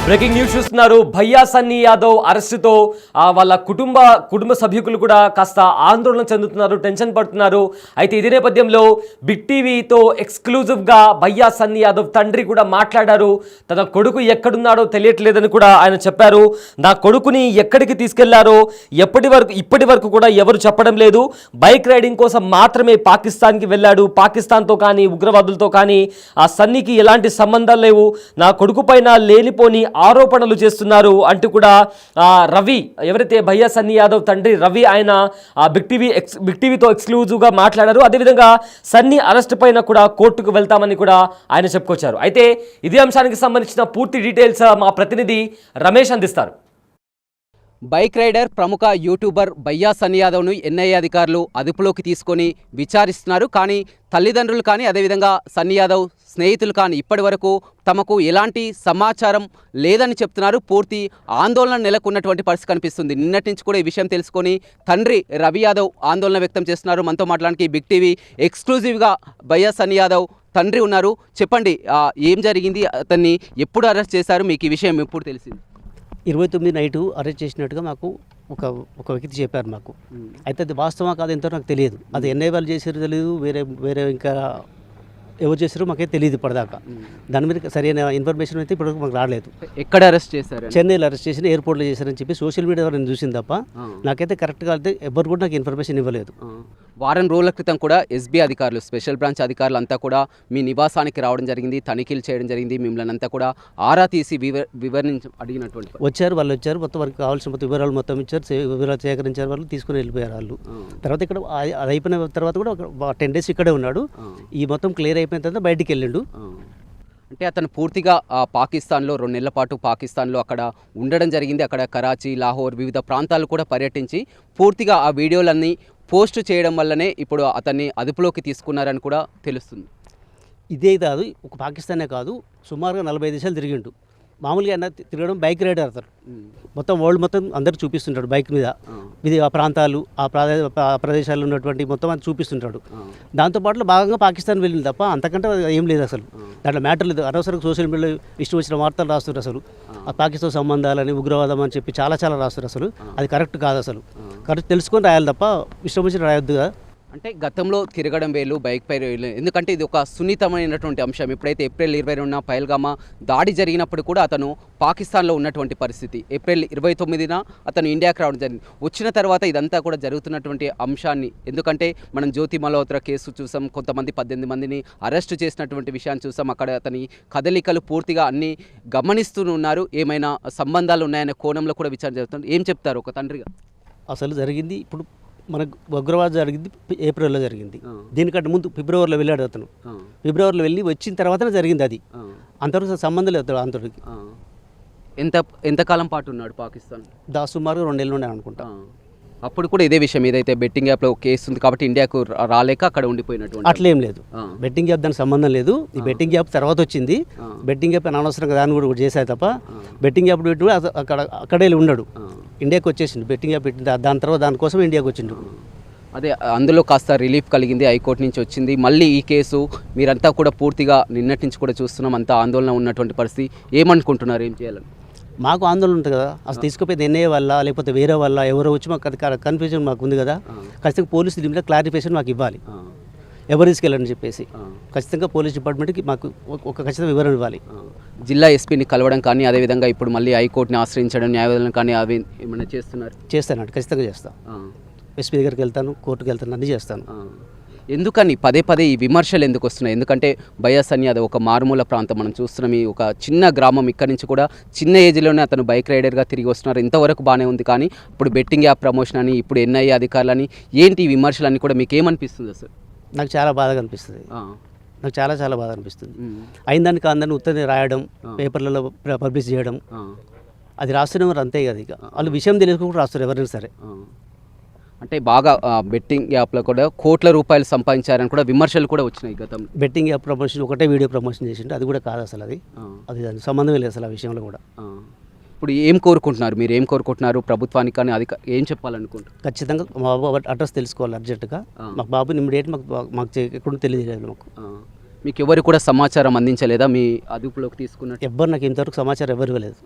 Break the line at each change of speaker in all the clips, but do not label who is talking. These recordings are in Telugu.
బ్రేకింగ్ న్యూస్ చూస్తున్నారు. భయ్యా సన్నీ యాదవ్ అరెస్టుతో వాళ్ళ కుటుంబ సభ్యులు కూడా కాస్త ఆందోళన చెందుతున్నారు, టెన్షన్ పడుతున్నారు. అయితే ఇదే నేపథ్యంలో బిగ్ టీవీతో ఎక్స్క్లూజివ్గా భయ్యా సన్నీ యాదవ్ తండ్రి కూడా మాట్లాడారు. తన కొడుకు ఎక్కడున్నాడో తెలియట్లేదని కూడా ఆయన చెప్పారు. నా కొడుకుని ఎక్కడికి తీసుకెళ్లారో ఇప్పటి వరకు కూడా ఎవరు చెప్పడం లేదు. బైక్ రైడింగ్ కోసం మాత్రమే పాకిస్తాన్కి వెళ్ళాడు. పాకిస్తాన్తో కానీ ఉగ్రవాదులతో కానీ ఆ సన్నీకి ఎలాంటి సంబంధాలు లేవు. నా కొడుకు పైన లేనిపోని ఆరోపణలు చేస్తున్నారు అంటూ కూడా రవి, ఎవరైతే భయ్యా సన్నీ యాదవ్ తండ్రి రవి, ఆయన బిగ్ టీవీతో ఎక్స్క్లూజివ్గా మాట్లాడారు. అదేవిధంగా సన్నీ అరెస్ట్ పైన కూడా కోర్టుకు వెళ్తామని కూడా ఆయన చెప్పుకొచ్చారు. అయితే ఇదే అంశానికి సంబంధించిన పూర్తి డీటెయిల్స్ మా ప్రతినిధి రమేష్ అందిస్తారు.
బైక్ రైడర్ ప్రముఖ యూట్యూబర్ భయ్యా సన్నీ యాదవ్ను ఎన్ఐఏ అధికారులు అదుపులోకి తీసుకొని విచారిస్తున్నారు. కానీ తల్లిదండ్రులు కానీ అదేవిధంగా సన్నీ యాదవ్ స్నేహితులు కానీ ఇప్పటి వరకు తమకు ఎలాంటి సమాచారం లేదని చెప్తున్నారు. పూర్తి ఆందోళన నెలకొన్నటువంటి పరిస్థితి కనిపిస్తుంది. నిన్నటి నుంచి కూడా ఈ విషయం తెలుసుకొని తండ్రి రవి యాదవ్ ఆందోళన వ్యక్తం చేస్తున్నారు. మనతో మాట్లాడడానికి బిగ్ టీవీ ఎక్స్క్లూజివ్గా భయ్యా సన్నీ యాదవ్ తండ్రి ఉన్నారు. చెప్పండి, ఏం జరిగింది, అతన్ని ఎప్పుడు అరెస్ట్ చేశారు, మీకు ఈ విషయం ఎప్పుడు తెలిసింది?
29 నైటు అరెస్ట్ చేసినట్టుగా మాకు ఒక వ్యక్తి చెప్పారు మాకు. అయితే అది వాస్తవా కాదు ఎంతో నాకు తెలియదు. అది ఎన్ఐ వాళ్ళు చేసారో తెలియదు, వేరే ఇంకా ఎవరు చేసారో మాకైతే తెలియదు ఇప్పటిదాకా. దాని మీద సరైన ఇన్ఫర్మేషన్ అయితే ఇప్పటివరకు మాకు రాలేదు.
ఎక్కడ అరెస్ట్ చేశారు?
చెన్నైలో అరెస్ట్ చేసి ఎయిర్పోర్ట్లో చేశారని చెప్పి సోషల్ మీడియా నేను చూసింది తప్ప నాకైతే కరెక్ట్గా అయితే ఎవరు కూడా నాకు ఇన్ఫర్మేషన్ ఇవ్వలేదు.
వారం రోజుల క్రితం కూడా ఎస్బీ అధికారులు, స్పెషల్ బ్రాంచ్ అధికారులు అంతా కూడా మీ నివాసానికి రావడం జరిగింది, తనిఖీలు చేయడం జరిగింది. మిమ్మల్ని అంతా కూడా ఆరా తీసి వివరించి అడిగినటువంటి
వాళ్ళు వచ్చారు, మొత్తం వారికి కావాల్సిన మొత్తం వివరాలు మొత్తం ఇచ్చారు, వివరాలు సేకరించారు, వాళ్ళు తీసుకుని వెళ్ళిపోయారు వాళ్ళు. తర్వాత ఇక్కడ అది అయిపోయిన తర్వాత కూడా 10 days ఇక్కడే ఉన్నాడు. ఈ మొత్తం క్లియర్ అయిపోయిన తర్వాత బయటికి వెళ్ళిండు.
అంటే అతను పూర్తిగా పాకిస్తాన్లో 2 నెలల పాటు పాకిస్తాన్లో అక్కడ ఉండడం జరిగింది. అక్కడ కరాచీ, లాహోర్ వివిధ ప్రాంతాలు కూడా పర్యటించి పూర్తిగా ఆ వీడియోలన్నీ పోస్ట్ చేయడం వల్లనే ఇప్పుడు అతన్ని అదుపులోకి తీసుకున్నారని కూడా తెలుస్తుంది.
ఇదే కాదు, ఒక పాకిస్తానే కాదు, సుమారుగా 45 దేశాలు తిరిగిండు. మామూలుగా అన్న తిరగడం బైక్ రైడర్ అవుతారు. మొత్తం వరల్డ్ మొత్తం అందరికి చూపిస్తుంటాడు బైక్ మీద. ఇది ఆ ప్రాంతాలు, ఆ ప్రదేశాల్లో ఉన్నటువంటి మొత్తం అది చూపిస్తుంటాడు. దాంతోపాటు భాగంగా పాకిస్తాన్ వెళ్ళింది తప్ప అంతకంటే ఏం లేదు అసలు. దాంట్లో మ్యాటర్ లేదు. అనవసరంగా సోషల్ మీడియాలో ఇష్టం వచ్చిన వార్తలు రాస్తున్నారు. అసలు ఆ పాకిస్తాన్ సంబంధాలని, ఉగ్రవాదం అని చెప్పి చాలా రాస్తున్నారు. అసలు అది కరెక్ట్ కాదు. అసలు కరెక్ట్ తెలుసుకొని రాయాలి తప్ప ఇష్టం వచ్చిన రాయొద్దుగా.
అంటే గతంలో తిరగడం వేలు, బైక్ పై వేలు, ఎందుకంటే ఇది ఒక సున్నితమైనటువంటి అంశం. ఎప్పుడైతే ఏప్రిల్ 22న పహల్గామా దాడి జరిగినప్పుడు కూడా అతను పాకిస్తాన్లో ఉన్నటువంటి పరిస్థితి. ఏప్రిల్ 29న అతను ఇండియాకి రావడం జరిగింది. వచ్చిన తర్వాత ఇదంతా కూడా జరుగుతున్నటువంటి అంశాన్ని, ఎందుకంటే మనం జ్యోతి మల్హోత్రా కేసు చూసాం, కొంతమంది 18 మందిని అరెస్ట్ చేసినటువంటి విషయాన్ని చూసాం. అక్కడ అతని కదలికలు పూర్తిగా అన్నీ గమనిస్తూ ఉన్నారు. ఏమైనా సంబంధాలు ఉన్నాయనే కోణంలో కూడా విచారణ జరుగుతుంది. ఏం చెప్తారు ఒక తండ్రిగా?
అసలు జరిగింది ఇప్పుడు మనకు ఉగ్రవాదం జరిగింది ఏప్రిల్లో జరిగింది. దీనికంటే ముందు ఫిబ్రవరిలో వెళ్ళాడు అతను. ఫిబ్రవరిలో వెళ్ళి వచ్చిన తర్వాతనే జరిగింది అది. అంతవరకు సంబంధం లేదు అంతటికి.
ఎంతకాలం పాటు ఉన్నాడు పాకిస్తాన్?
సుమారుగా 2 నెలలు ఉన్నాయి అనుకుంటా.
అప్పుడు కూడా ఇదే విషయం, ఏదైతే బెట్టింగ్ యాప్లో కేసు ఉంది కాబట్టి ఇండియాకు రాలేక అక్కడ ఉండిపోయినట్టు.
అట్లేం లేదు, బెట్టింగ్ యాప్ దానికి సంబంధం లేదు. ఈ బెట్టింగ్ యాప్ తర్వాత వచ్చింది. బెట్టింగ్ యాప్ అనవసరంగా దాన్ని కూడా చేశారు తప్ప బెట్టింగ్ యాప్ పెట్టి అక్కడే ఉన్నాడు. ఇండియాకి వచ్చేసిండు. బెట్టింగ్ యాప్ పెట్టింది దాని తర్వాత దానికోసం ఇండియాకి వచ్చిండు.
అదే అందులో కాస్త రిలీఫ్ కలిగింది, హైకోర్టు నుంచి వచ్చింది. మళ్ళీ ఈ కేసు మీరంతా కూడా పూర్తిగా నిన్నటి నుంచి కూడా చూస్తున్నాం, అంతా ఆందోళన ఉన్నటువంటి పరిస్థితి. ఏమనుకుంటున్నారు, ఏం చేయాలని?
మాకు ఆందోళన ఉంటుంది కదా. అసలు తీసుకుపోయేది ఎన్ఐఏ వల్ల లేకపోతే వేరే వల్ల ఎవరో వచ్చి మాకు కన్ఫ్యూజన్ మాకు ఉంది కదా. ఖచ్చితంగా పోలీసు దీని మీద క్లారిఫికేషన్ మాకు ఇవ్వాలి. ఎవరు తీసుకెళ్ళని చెప్పేసి ఖచ్చితంగా పోలీస్ డిపార్ట్మెంట్కి మాకు ఒక ఖచ్చితంగా వివరణ ఇవ్వాలి.
జిల్లా ఎస్పీని కలవడం కానీ, అదేవిధంగా ఇప్పుడు మళ్ళీ హైకోర్టుని ఆశ్రయించడం, న్యాయవాదులను కానీ అవి ఏమైనా
చేస్తానండి. ఖచ్చితంగా చేస్తాను. ఎస్పీ దగ్గరికి వెళ్తాను, కోర్టుకు వెళ్తాను, అన్నీ చేస్తాను.
ఎందుకని పదే ఈ విమర్శలు ఎందుకు వస్తున్నాయి? ఎందుకంటే భయ్యా సన్నీ యాదవ్ ఒక మారుమూల ప్రాంతం, మనం చూస్తున్నాం. ఈ ఒక చిన్న గ్రామం, ఇక్కడి నుంచి కూడా చిన్న ఏజ్లోనే అతను బైక్ రైడర్గా తిరిగి వస్తున్నారు. ఇంతవరకు బాగానే ఉంది, కానీ ఇప్పుడు బెట్టింగ్ యాప్ ప్రమోషన్ అని, ఇప్పుడు ఎన్ఐఏ అధికారులని, ఏంటి ఈ విమర్శలన్నీ కూడా మీకు ఏమనిపిస్తుంది అసలు?
నాకు చాలా బాధగా అనిపిస్తుంది. నాకు చాలా బాధ అనిపిస్తుంది. అయిందానికి అందరిని ఉత్తరం రాయడం, పేపర్లలో పబ్లిష్ చేయడం, అది రాస్తున్నవారు అంతే కదా. ఇక వాళ్ళు విషయం తెలుసుకుంటూ రాస్తారు ఎవరైనా సరే.
అంటే బాగా బెట్టింగ్ యాప్లో కూడా కోట్ల రూపాయలు సంపాదించారని కూడా విమర్శలు కూడా వచ్చినాయి గతం.
బెట్టింగ్ యాప్ ప్రమోషన్ ఒకటే వీడియో ప్రమోషన్ చేసిండు, అది కూడా కాదు అసలు. అది సంబంధమే లేదు అసలు ఆ విషయంలో కూడా.
ఇప్పుడు ఏం కోరుకుంటున్నారు, మీరు ఏం కోరుకుంటున్నారు ప్రభుత్వానికి కానీ, అది ఏం చెప్పాలనుకుంటారు?
ఖచ్చితంగా మా బాబు అడ్రస్ తెలుసుకోవాలి అర్జెంటుగా. మాకు బాబుని ఇమ్మీడియట్ మాకు ఎక్కడో తెలియజేయాలి. మాకు
మీకు ఎవరు కూడా సమాచారం అందించలేదా మీ అదుపులోకి తీసుకున్నట్టు?
ఎవ్వరు నాకు ఇంతవరకు సమాచారం ఎవరు ఇవ్వలేదు.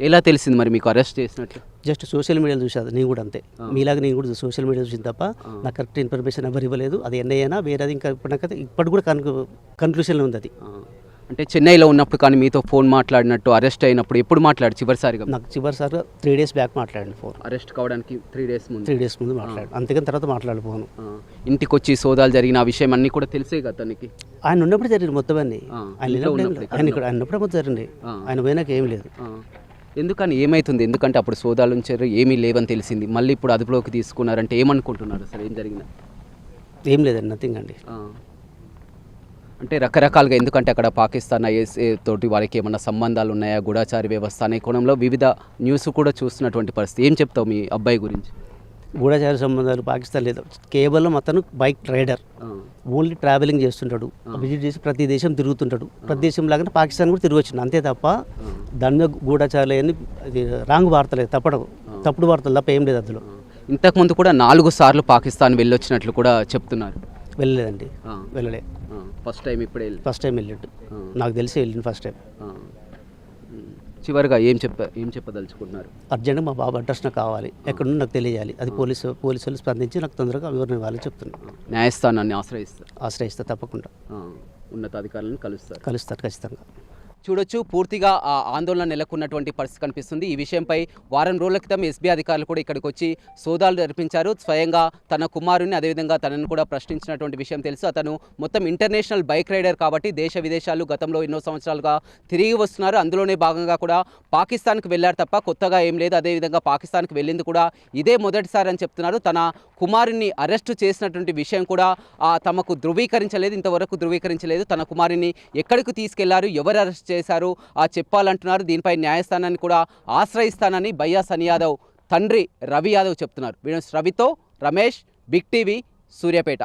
ఎలా తెలిసింది మరి మీకు అరెస్ట్ చేసినట్టు?
జస్ట్ సోషల్ మీడియాలో చూసాను, నేను కూడా అంతే మీలాగా నేను కూడా సోషల్ మీడియా చూసిన తప్ప నాకు కరెక్ట్ ఇన్ఫర్మేషన్ ఎవరు ఇవ్వలేదు. అది ఎన్ఐఏనా వేరేది ఇంకా ఇప్పటికి కూడా కన్క్లూషన్లో ఉంది అది.
అంటే చెన్నైలో ఉన్నప్పుడు కానీ మీతో ఫోన్ మాట్లాడినట్టు అరెస్ట్ అయినప్పుడు ఎప్పుడు మాట్లాడు చివరిసారిగా?
నాకు చివరిసారిగా 3 days బ్యాక్ మాట్లాడండి ఫోన్.
అరెస్ట్ కావడానికి 3 days ముందు?
3 days ముందు మాట్లాడు, అంతేగాని తర్వాత మాట్లాడిపోను.
ఇంటికి వచ్చి సోదాలు జరిగిన ఆ విషయం అన్నీ కూడా తెలిసే కదా తనకి?
ఆయన ఉన్నప్పుడు జరిగింది మొత్తం అన్నీ. ఆయన ఉన్నప్పుడే మొత్తం జరిగింది, ఆయన పోయినాక ఏం లేదు.
ఎందుకని ఏమవుతుంది? ఎందుకంటే అప్పుడు సోదాలు ఉంచారు, ఏమీ లేవని తెలిసింది, మళ్ళీ ఇప్పుడు అదుపులోకి తీసుకున్నారంటే ఏమనుకుంటున్నారు అసలు? ఏం జరిగిన?
ఏం లేదండి, నథింగ్ అండి.
అంటే రకరకాలుగా, ఎందుకంటే అక్కడ పాకిస్తాన్ ఐఎస్ఏ తోటి వారికి ఏమన్నా సంబంధాలు ఉన్నాయా, గూఢచారి వ్యవస్థ అనే కోణంలో వివిధ న్యూస్ కూడా చూస్తున్నటువంటి పరిస్థితి. ఏం చెప్తావు మీ అబ్బాయి గురించి?
గూఢచారి సంబంధాలు పాకిస్తాన్ లేదు, కేవలం అతను బైక్ రైడర్, ఓన్లీ ట్రావెలింగ్ చేస్తుంటాడు, విజిట్ చేసి ప్రతి దేశం తిరుగుతుంటాడు. ప్రతి దేశం లాగానే పాకిస్తాన్ కూడా తిరిగి వచ్చింది, అంతే తప్ప దాని మీద గూఢచారులు అని అది రాంగ్ వార్తలేదు, తప్పుడు వార్తలు తప్ప ఏం లేదు అందులో.
ఇంతకుముందు కూడా 4 సార్లు పాకిస్తాన్ వెళ్ళొచ్చినట్లు కూడా చెప్తున్నారు.
వెళ్ళలేదండి, వెళ్ళలే.
ఫస్ట్ టైం ఇప్పుడే?
ఫస్ట్ టైం వెళ్ళిండు, నాకు తెలిసి వెళ్ళింది ఫస్ట్ టైం.
చివరిగా ఏం చెప్పదలుచుకుంటున్నారు?
అర్జెంట్గా మా బాబు అడ్రస్ నాకు కావాలి, ఎక్కడున్నా నాకు తెలియజేయాలి. అది పోలీసులు స్పందించి నాకు తొందరగా వివరణ ఇవ్వాలని చెప్తున్నాను.
న్యాయస్థానాన్ని
ఆశ్రయిస్తా తప్పకుండా.
ఉన్నతాధికారులను
కలుస్తారు ఖచ్చితంగా.
చూడొచ్చు, పూర్తిగా ఆ ఆందోళన నెలకొన్నటువంటి పరిస్థితి కనిపిస్తుంది. ఈ విషయంపై వారం రోజుల క్రితం ఎస్బీ అధికారులు కూడా ఇక్కడికి వచ్చి సోదాలు జరిపించారు. స్వయంగా తన కుమారుని, అదేవిధంగా తనను కూడా ప్రశ్నించినటువంటి విషయం తెలుసు. అతను మొత్తం ఇంటర్నేషనల్ బైక్ రైడర్ కాబట్టి దేశ విదేశాలు గతంలో ఎన్నో సంవత్సరాలుగా తిరిగి వస్తున్నారు. అందులోనే భాగంగా కూడా పాకిస్తాన్కి వెళ్ళారు తప్ప కొత్తగా ఏం లేదు. అదేవిధంగా పాకిస్తాన్కి వెళ్ళింది కూడా ఇదే మొదటిసారి అని చెప్తున్నారు. తన కుమారుని అరెస్టు చేసినటువంటి విషయం కూడా తమకు ధృవీకరించలేదు, ఇంతవరకు ధృవీకరించలేదు. తన కుమారుని ఎక్కడికి తీసుకెళ్లారు, ఎవరు అరెస్ట్ చేశారు చెప్పాలంటున్నారు. దీనిపై న్యాయస్థానాన్ని కూడా ఆశ్రయిస్తానని భయ్యా సన్నీ యాదవ్ తండ్రి రవి యాదవ్ చెప్తున్నారు. రవితో రమేష్, బిగ్ టీవీ, సూర్యాపేట.